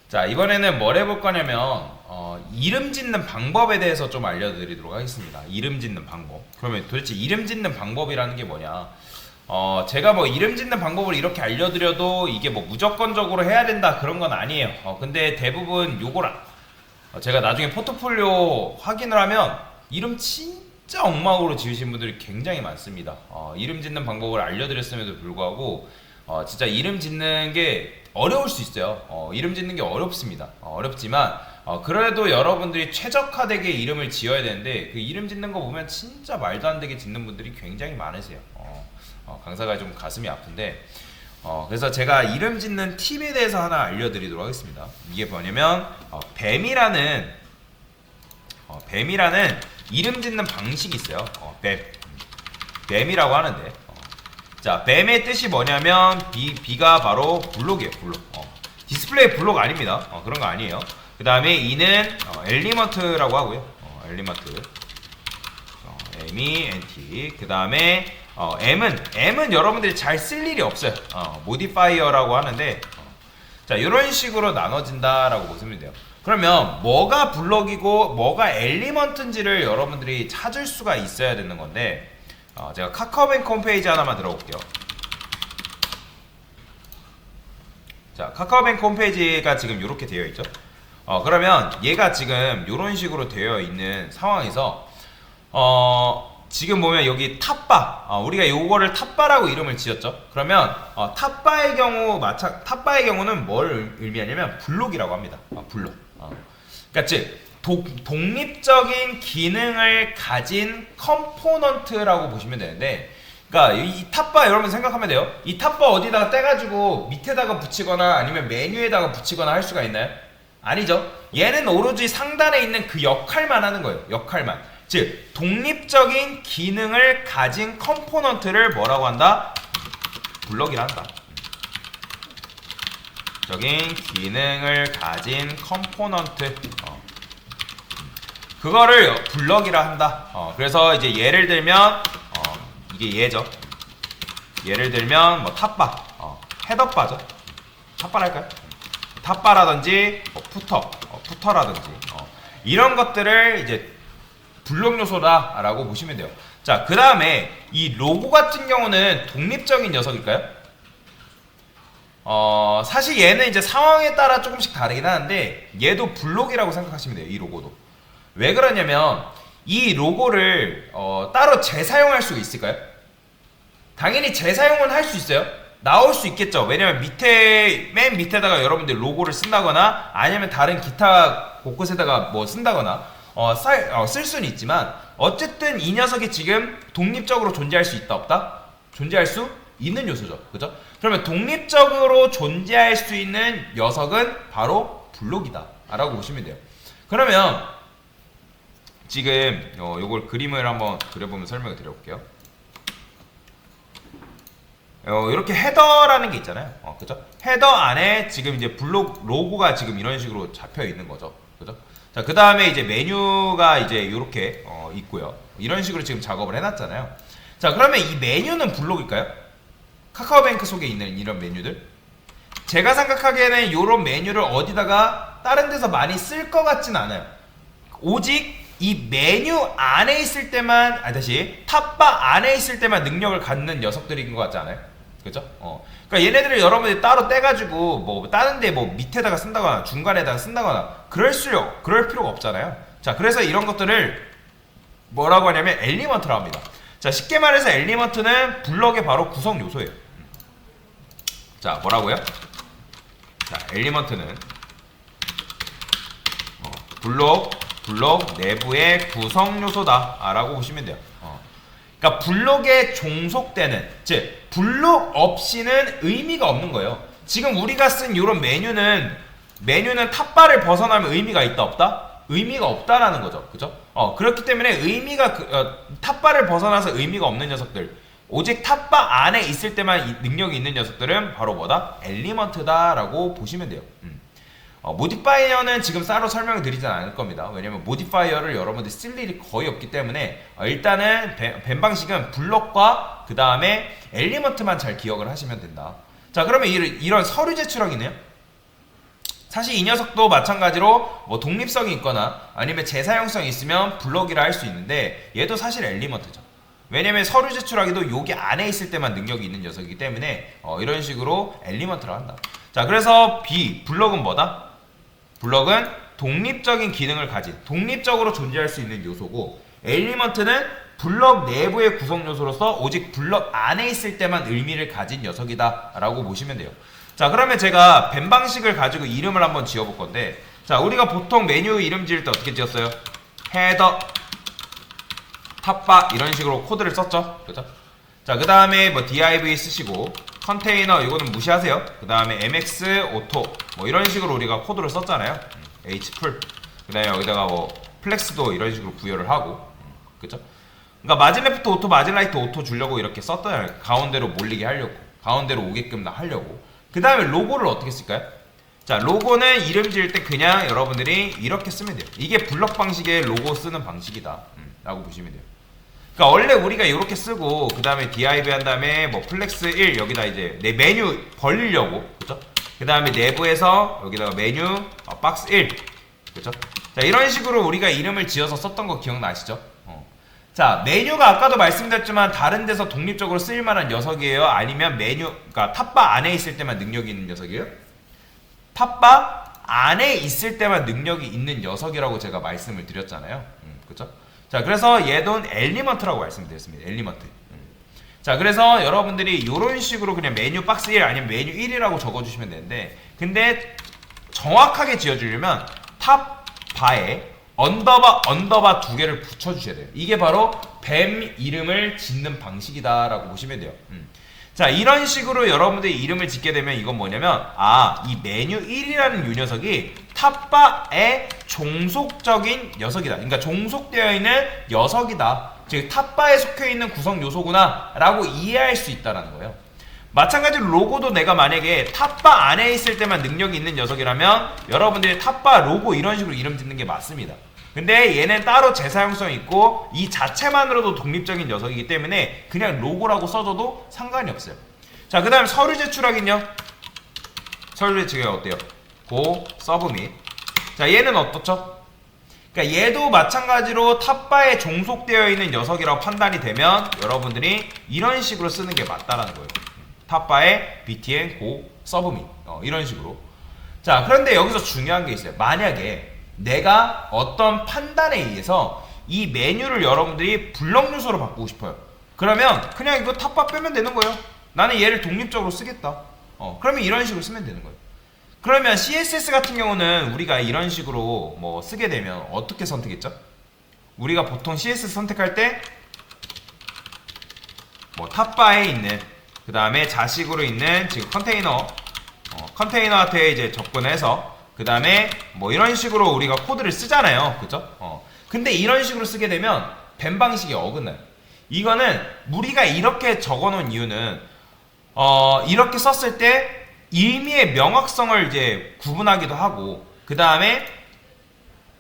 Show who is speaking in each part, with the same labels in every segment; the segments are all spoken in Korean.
Speaker 1: 자, 이번에는 뭘 해볼 거냐면 이름 짓는 방법에 대해서 좀 알려드리도록 하겠습니다. 이름 짓는 방법. 그러면 도대체 이름 짓는 방법이라는 게 뭐냐? 제가 뭐 이름 짓는 방법을 이렇게 알려드려도 이게 뭐 무조건적으로 해야 된다 그런 건 아니에요. 근데 대부분 요걸 제가 나중에 포트폴리오 확인을 하면 이름 진짜 엉망으로 지으신 분들이 굉장히 많습니다. 이름 짓는 방법을 알려드렸음에도 불구하고 진짜 이름 짓는 게 어려울 수 있어요. 이름 짓는 게 어렵습니다. 어렵지만 그래도 여러분들이 최적화되게 이름을 지어야 되는데 그 이름 짓는 거 보면 진짜 말도 안 되게 짓는 분들이 굉장히 많으세요. 강사가 좀 가슴이 아픈데 그래서 제가 이름 짓는 팁에 대해서 하나 알려드리도록 하겠습니다. 이게 뭐냐면 뱀이라는 이름 짓는 방식이 있어요. 뱀이라고 하는데 자, 뱀의 뜻이 뭐냐면 B가 바로 블록이에요. 블록. 디스플레이 블록 아닙니다. 그런 거 아니에요. 그 다음에 E는 엘리먼트라고 하고요. 엘리먼트. M이 NT. 그 다음에 M은 여러분들이 잘 쓸 일이 없어요. 모디파이어라고 하는데 자, 이런 식으로 나눠진다라고 보시면 돼요. 그러면 뭐가 블록이고 뭐가 엘리먼트인지를 여러분들이 찾을 수가 있어야 되는 건데 제가 카카오뱅크 홈페이지 하나만 들어볼게요. 자, 카카오뱅크 홈페이지가 지금 이렇게 되어 있죠. 그러면 얘가 지금 이런 식으로 되어 있는 상황에서 지금 보면 여기 탑바, 우리가 요거를 탑바라고 이름을 지었죠. 그러면 탑바의 경우는 뭘 의미하냐면 블록이라고 합니다. 블록. 그러니까 즉 독립적인 기능을 가진 컴포넌트라고 보시면 되는데, 그러니까 이 탑바 여러분 생각하면 돼요. 이 탑바 어디다가 떼가지고 밑에다가 붙이거나 아니면 메뉴에다가 붙이거나 할 수가 있나요? 아니죠. 얘는 오로지 상단에 있는 그 역할만 하는 거예요. 역할만. 즉 독립적인 기능을 가진 컴포넌트를 뭐라고 한다? 블록이라 한다. 적인 기능을 가진 컴포넌트. 그거를 블럭이라 한다. 그래서 이제 예를 들면 이게 얘죠. 예를 들면 뭐 탑바, 헤더바죠. 탑바를 할까요? 탑바라든지 푸터라든지 이런 것들을 이제 블록 요소다라고 보시면 돼요. 자, 그 다음에 이 로고 같은 경우는 독립적인 녀석일까요? 사실 얘는 이제 상황에 따라 조금씩 다르긴 하는데 얘도 블록이라고 생각하시면 돼요. 이 로고도. 왜 그러냐면 이 로고를 따로 재사용할 수 있을까요? 당연히 재사용은 할 수 있어요. 나올 수 있겠죠. 왜냐면 맨 밑에다가 여러분들 로고를 쓴다거나 아니면 다른 기타 곳곳에다가 뭐 쓴다거나 쓸 수는 있지만 어쨌든 이 녀석이 지금 독립적으로 존재할 수 있다 없다? 존재할 수 있는 요소죠. 그죠? 그러면 독립적으로 존재할 수 있는 녀석은 바로 블록이다 라고 보시면 돼요. 그러면 지금 요걸 그림을 한번 그려보면 설명을 드려볼게요. 이렇게 헤더라는 게 있잖아요. 그죠? 헤더 안에 지금 이제 블록 로고가 지금 이런 식으로 잡혀 있는 거죠. 그죠? 자, 그 다음에 이제 메뉴가 이제 이렇게 있고요. 이런 식으로 지금 작업을 해놨잖아요. 자, 그러면 이 메뉴는 블록일까요? 카카오뱅크 속에 있는 이런 메뉴들. 제가 생각하기에는 이런 메뉴를 어디다가 다른 데서 많이 쓸 것 같진 않아요. 오직 이 메뉴 안에 있을 때만, 탑바 안에 있을 때만 능력을 갖는 녀석들인 것 같지 않아요? 그죠? 그러니까 얘네들을 여러분들이 따로 떼가지고 뭐 다른 데 뭐 밑에다가 쓴다거나 중간에다가 쓴다거나 그럴 필요가 없잖아요. 자, 그래서 이런 것들을 뭐라고 하냐면 엘리먼트라고 합니다. 자, 쉽게 말해서 엘리먼트는 블럭의 바로 구성 요소예요. 자, 뭐라고요? 자, 엘리먼트는 블록 내부의 구성 요소다 라고 보시면 돼요. 그러니까 블록에 종속되는, 즉 블록 없이는 의미가 없는 거예요. 지금 우리가 쓴 이런 메뉴는 탑바를 벗어나면 의미가 있다 없다? 의미가 없다라는 거죠. 그죠? 그렇기 때문에 탑바를 벗어나서 의미가 없는 녀석들, 오직 탑바 안에 있을 때만 능력이 있는 녀석들은 바로 뭐다? 엘리먼트다라고 보시면 돼요. 모디파이어는 지금 따로 설명을 드리진 않을 겁니다. 왜냐면 모디파이어를 여러분들이 쓸 일이 거의 없기 때문에 일단은 뱀 방식은 블록과 그 다음에 엘리먼트만 잘 기억을 하시면 된다. 자, 그러면 이런 서류 제출하기네요. 사실 이 녀석도 마찬가지로 뭐 독립성이 있거나 아니면 재사용성이 있으면 블럭이라 할 수 있는데 얘도 사실 엘리먼트죠. 왜냐면 서류 제출하기도 여기 안에 있을 때만 능력이 있는 녀석이기 때문에 이런 식으로 엘리먼트를 한다. 자, 그래서 B 블럭은 뭐다? 블럭은 독립적인 기능을 가진, 독립적으로 존재할 수 있는 요소고, 엘리먼트는 블럭 내부의 구성 요소로서 오직 블럭 안에 있을 때만 의미를 가진 녀석이다 라고 보시면 돼요. 자, 그러면 제가 뱀 방식을 가지고 이름을 한번 지어볼 건데, 자, 우리가 보통 메뉴 이름 지을 때 어떻게 지었어요? 헤더, 탑바 이런 식으로 코드를 썼죠. 그죠? 자, 그 다음에 뭐 div 쓰시고, 컨테이너 이거는 무시하세요. 그 다음에 mx 오토 뭐 이런 식으로 우리가 코드를 썼잖아요. h풀. 그 다음에 여기다가 뭐 플렉스도 이런 식으로 부여를 하고, 그죠? 그러니까 마진 레프트 오토, 마진 라이트 오토 주려고 이렇게 썼잖아요. 가운데로 몰리게 하려고, 가운데로 오게끔 하려고. 그 다음에 로고를 어떻게 쓸까요? 자, 로고는 이름 지을 때 그냥 여러분들이 이렇게 쓰면 돼요. 이게 블럭 방식의 로고 쓰는 방식이다 라고 보시면 돼요. 그러니까 원래 우리가 이렇게 쓰고, 그 다음에 div 한 다음에 뭐 플렉스 1 여기다 이제 내 메뉴 벌리려고, 그죠? 그 다음에 내부에서 여기다가 메뉴 박스 1, 그죠? 자, 이런 식으로 우리가 이름을 지어서 썼던 거 기억나시죠? 자, 메뉴가 아까도 말씀드렸지만 다른 데서 독립적으로 쓰일만한 녀석이에요? 아니면 메뉴, 그러니까 탑바 안에 있을 때만 능력이 있는 녀석이에요? 탑바 안에 있을 때만 능력이 있는 녀석이라고 제가 말씀을 드렸잖아요. 그죠? 자, 그래서 얘도 엘리먼트라고 말씀드렸습니다. 엘리먼트. 자, 그래서 여러분들이 이런 식으로 그냥 메뉴 박스 1 아니면 메뉴 1이라고 적어주시면 되는데, 근데 정확하게 지어주려면 탑바에 언더바 두 개를 붙여주셔야 돼요. 이게 바로 뱀 이름을 짓는 방식이다라고 보시면 돼요. 자, 이런 식으로 여러분들이 이름을 짓게 되면 이건 뭐냐면, 이 메뉴 1이라는 이 녀석이 탑바의 종속적인 녀석이다. 그러니까 종속되어 있는 녀석이다. 즉 탑바에 속해있는 구성 요소구나 라고 이해할 수 있다는 거예요. 마찬가지로 로고도 내가 만약에 탑바 안에 있을 때만 능력이 있는 녀석이라면 여러분들이 탑바 로고 이런 식으로 이름 짓는 게 맞습니다. 근데 얘는 따로 재사용성이 있고 이 자체만으로도 독립적인 녀석이기 때문에 그냥 로고라고 써줘도 상관이 없어요. 자, 그 다음 서류 제출하긴요. 서류 제출이 어때요? 고 서브밋. 자, 얘는 어떻죠? 그러니까 얘도 마찬가지로 탑바에 종속되어 있는 녀석이라고 판단이 되면 여러분들이 이런 식으로 쓰는 게 맞다라는 거예요. 탑바에 btn 고 서브밋 이런 식으로. 자, 그런데 여기서 중요한 게 있어요. 만약에 내가 어떤 판단에 의해서 이 메뉴를 여러분들이 블럭 요소로 바꾸고 싶어요. 그러면 그냥 이거 탑바 빼면 되는 거예요. 나는 얘를 독립적으로 쓰겠다. 그러면 이런 식으로 쓰면 되는 거예요. 그러면 CSS 같은 경우는 우리가 이런 식으로 뭐 쓰게 되면 어떻게 선택했죠? 우리가 보통 CSS 선택할 때 뭐 탑바에 있는, 그 다음에 자식으로 있는 지금 컨테이너한테 이제 접근해서 그 다음에 뭐 이런 식으로 우리가 코드를 쓰잖아요. 그죠? 근데 이런 식으로 쓰게 되면 뱀 방식이 어긋나요. 이거는 우리가 이렇게 적어 놓은 이유는 이렇게 썼을 때 의미의 명확성을 이제 구분하기도 하고, 그 다음에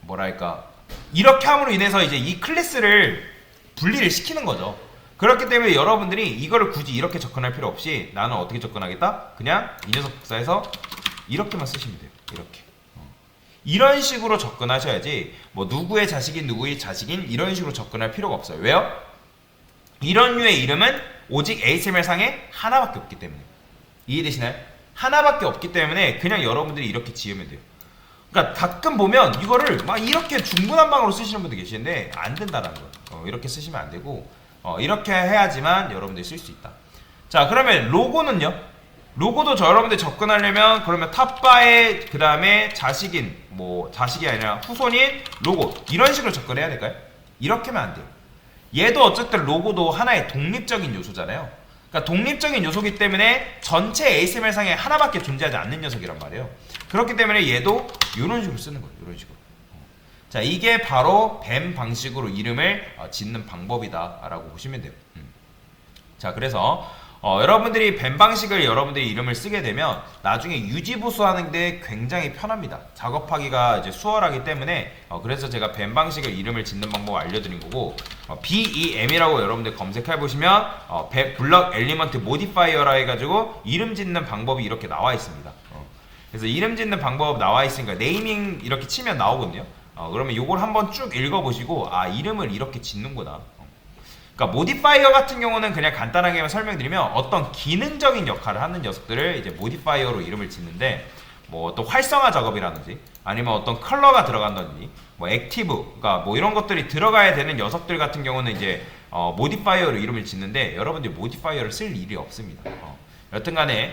Speaker 1: 뭐랄까 이렇게 함으로 인해서 이제 이 클래스를 분리를 시키는 거죠. 그렇기 때문에 여러분들이 이거를 굳이 이렇게 접근할 필요 없이 나는 어떻게 접근하겠다? 그냥 이 녀석 복사해서 이렇게만 쓰시면 돼요. 이렇게. 이런 식으로 접근하셔야지 뭐 누구의 자식인 누구의 자식인 이런 식으로 접근할 필요가 없어요. 왜요? 이런 류의 이름은 오직 HTML상에 하나밖에 없기 때문에. 이해되시나요? 하나밖에 없기 때문에 그냥 여러분들이 이렇게 지으면 돼요. 그러니까 가끔 보면 이거를 막 이렇게 중구난방으로 쓰시는 분들 계시는데 안 된다라는 거예요. 이렇게 쓰시면 안 되고 이렇게 해야지만 여러분들이 쓸 수 있다. 자, 그러면 로고는요? 로고도 여러분들 접근하려면 그러면 탑바에 그 다음에 자식인, 뭐 자식이 아니라 후손인 로고 이런 식으로 접근해야 될까요? 이렇게만 안 돼요. 얘도 어쨌든 로고도 하나의 독립적인 요소잖아요. 그러니까 독립적인 요소기 때문에 전체 HTML상에 하나밖에 존재하지 않는 녀석이란 말이에요. 그렇기 때문에 얘도 이런 식으로 쓰는 거예요. 이런 식으로. 자, 이게 바로 뱀 방식으로 이름을 짓는 방법이다 라고 보시면 돼요. 자, 그래서 여러분들이 뱀 방식을 여러분들이 이름을 쓰게 되면 나중에 유지보수하는 데 굉장히 편합니다. 작업하기가 이제 수월하기 때문에 그래서 제가 뱀 방식을 이름을 짓는 방법을 알려드린 거고, BEM이라고 여러분들 검색해 보시면 블럭 엘리먼트 모디파이어라 해가지고 이름 짓는 방법이 이렇게 나와 있습니다. 그래서 이름 짓는 방법 나와 있으니까 네이밍 이렇게 치면 나오거든요. 그러면 요걸 한번 쭉 읽어보시고 아 이름을 이렇게 짓는구나. 그러니까 모디파이어 같은 경우는 그냥 간단하게만 설명드리면 어떤 기능적인 역할을 하는 녀석들을 이제 모디파이어로 이름을 짓는데 뭐 어떤 활성화 작업이라든지 아니면 어떤 컬러가 들어간다든지 뭐 액티브 그러니까 뭐 이런 것들이 들어가야 되는 녀석들 같은 경우는 이제 모디파이어로 이름을 짓는데 여러분들 모디파이어를 쓸 일이 없습니다. 여튼간에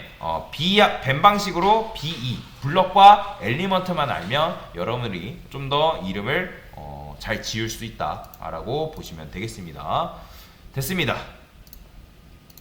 Speaker 1: 벤 방식으로 BE 블럭과 엘리먼트만 알면 여러분들이 좀 더 이름을 잘 지을 수 있다라고 보시면 되겠습니다. 됐습니다.